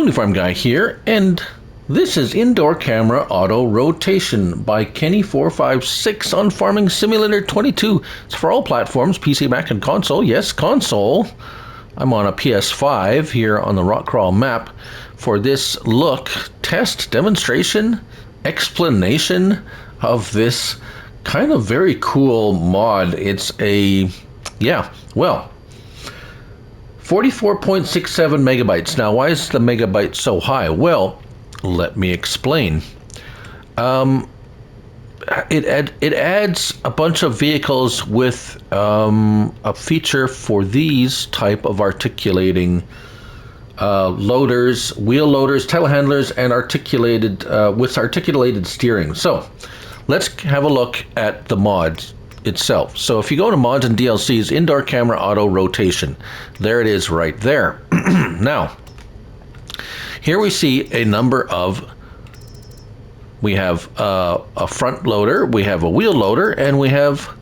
Uniform Guy here, and this is Indoor Camera Auto Rotation by Kenny456 on Farming Simulator 22. It's for all platforms, PC, Mac, and console. Yes, console. I'm on a PS5 here on the Rock Crawl map for this look, test, demonstration, explanation of this kind of very cool mod. It's a, 44.67 megabytes. Now, why is the megabyte so high? Well, let me explain. It adds a bunch of vehicles with a feature for these type of articulating loaders, wheel loaders, telehandlers, and with articulated steering. So let's have a look at the mod itself. So if you go to mods and DLCs, indoor camera auto rotation, there it is right there. Now, here we see a number of, we have a front loader, we have a wheel loader, and we have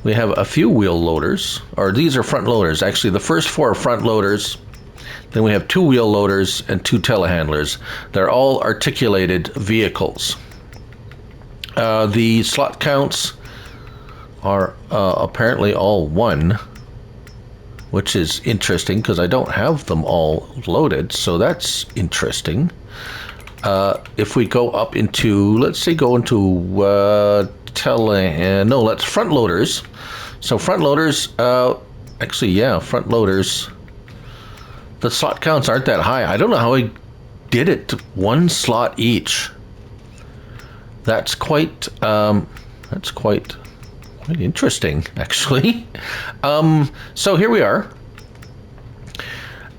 a few wheel loaders, or these are front loaders. Actually, the first four are front loaders. Then we have two wheel loaders and two telehandlers. They're all articulated vehicles. The slot counts are apparently all one, which is interesting because I don't have them all loaded, so that's interesting. If we go up into, let's say go into that's front loaders. So front loaders, front loaders, the slot counts aren't that high. I don't know how I did it to one slot each. That's quite interesting, actually. So here we are.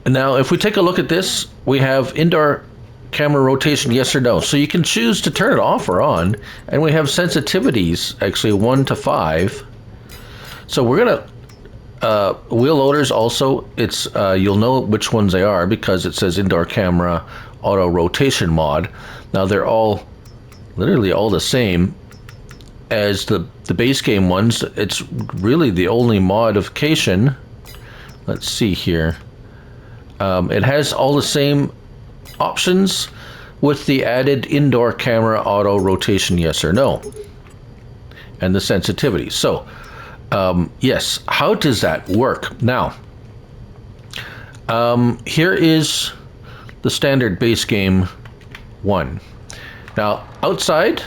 Now, if we take a look at this, we have indoor camera rotation, yes or no. So you can choose to turn it off or on, and we have sensitivities, actually 1 to 5. So we're gonna wheel loaders also. It's you'll know which ones they are because it says indoor camera auto rotation mod. Now they're all literally all the same as the base game ones. It's really the only modification. Let's see here. It has all the same options with the added indoor camera auto rotation, yes or no, and the sensitivity. So yes, how does that work? Now, here is the standard base game one. Now, outside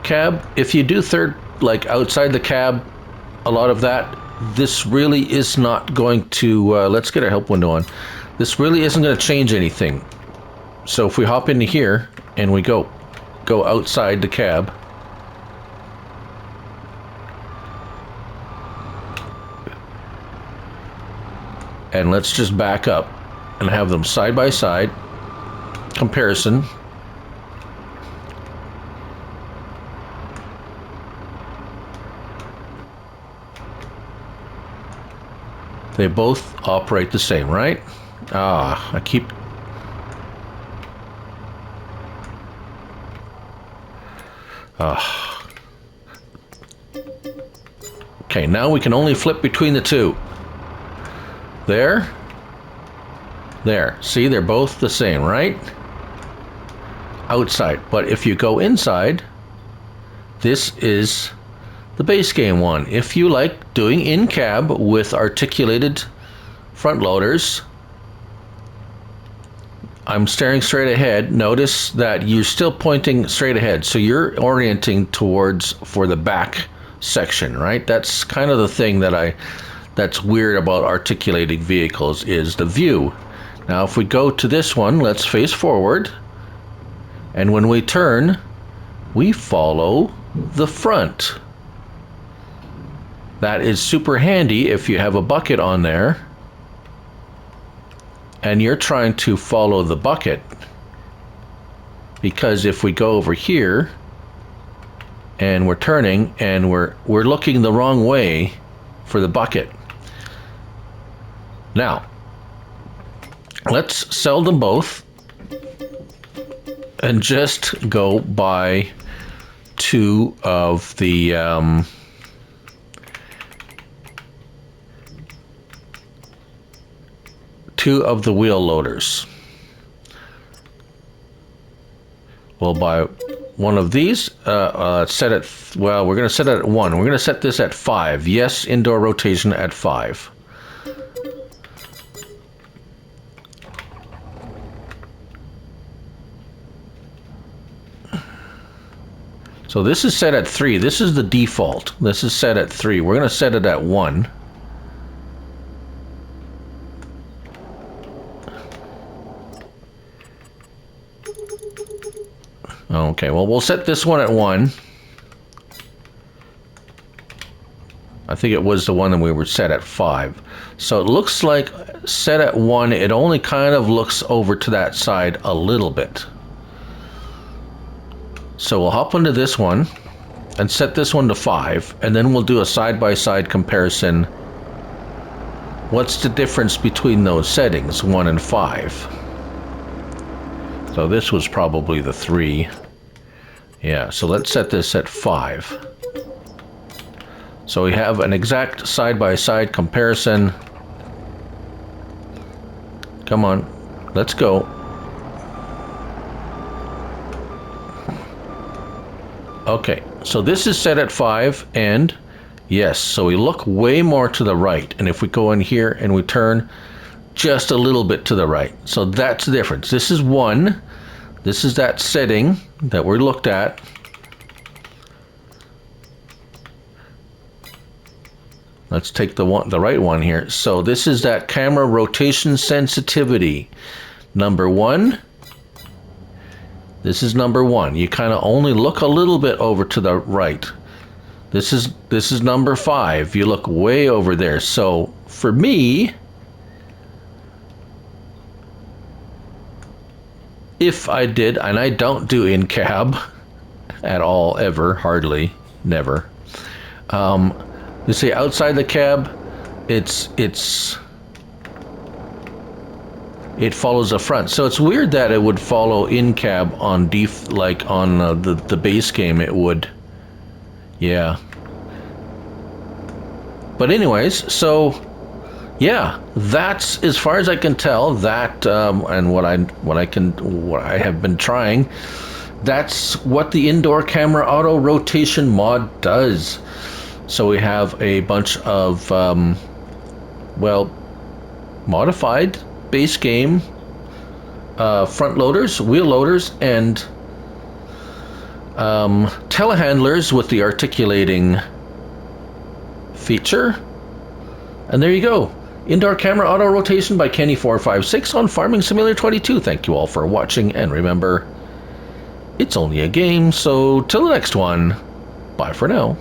cab, if you do outside the cab, a lot of that, this really is not going to, let's get our help window on. This really isn't going to change anything. So if we hop into here and we go outside the cab, and let's just back up and have them side by side comparison. They both operate the same, right? I keep... Okay, now we can only flip between the two. There. See, they're both the same, right? Outside. But if you go inside, this is the base game one. If you like doing in-cab with articulated front loaders, I'm staring straight ahead. Notice that you're still pointing straight ahead, so you're orienting towards for the back section, right? That's kind of the thing that's weird about articulating vehicles is the view. Now, if we go to this one, let's face forward, and when we turn, we follow the front. That is super handy if you have a bucket on there and you're trying to follow the bucket, because if we go over here and we're turning and we're looking the wrong way for the bucket. Now, let's sell them both and just go buy two of the 2 of the wheel loaders. We'll buy one of these. Set it. Well, we're going to set it at 1. We're going to set this at 5. Yes, indoor rotation at 5. So this is set at 3. This is the default. This is set at 3. We're going to set it at 1. Okay, well, we'll set this one at 1. I think it was the one that we were set at 5. So it looks like set at 1, it only kind of looks over to that side a little bit. So we'll hop into this one and set this one to 5, and then we'll do a side-by-side comparison. What's the difference between those settings, 1 and 5? So this was probably the 3. Yeah, so let's set this at 5. So we have an exact side-by-side comparison. Come on, let's go. Okay, so this is set at 5, and yes, so we look way more to the right. And if we go in here and we turn just a little bit to the right. So that's the difference. This is 1. This is that setting that we looked at. Let's take the right one here. So this is that camera rotation sensitivity. Number 1. This is number 1. You kind of only look a little bit over to the right. This is number 5. You look way over there. So for me, if I did, and I don't do in cab at all, ever, hardly, never. You see, outside the cab, it follows the front. So it's weird that it would follow in cab on like on the base game. It would, yeah. But anyways, so yeah, that's as far as I can tell. That and what I have been trying. That's what the indoor camera auto rotation mod does. So we have a bunch of well, modified base game front loaders, wheel loaders, and telehandlers with the articulating feature. And there you go. Indoor camera auto rotation by Kenny456 on Farming Simulator 22. Thank you all for watching, and remember, it's only a game, so till the next one, bye for now.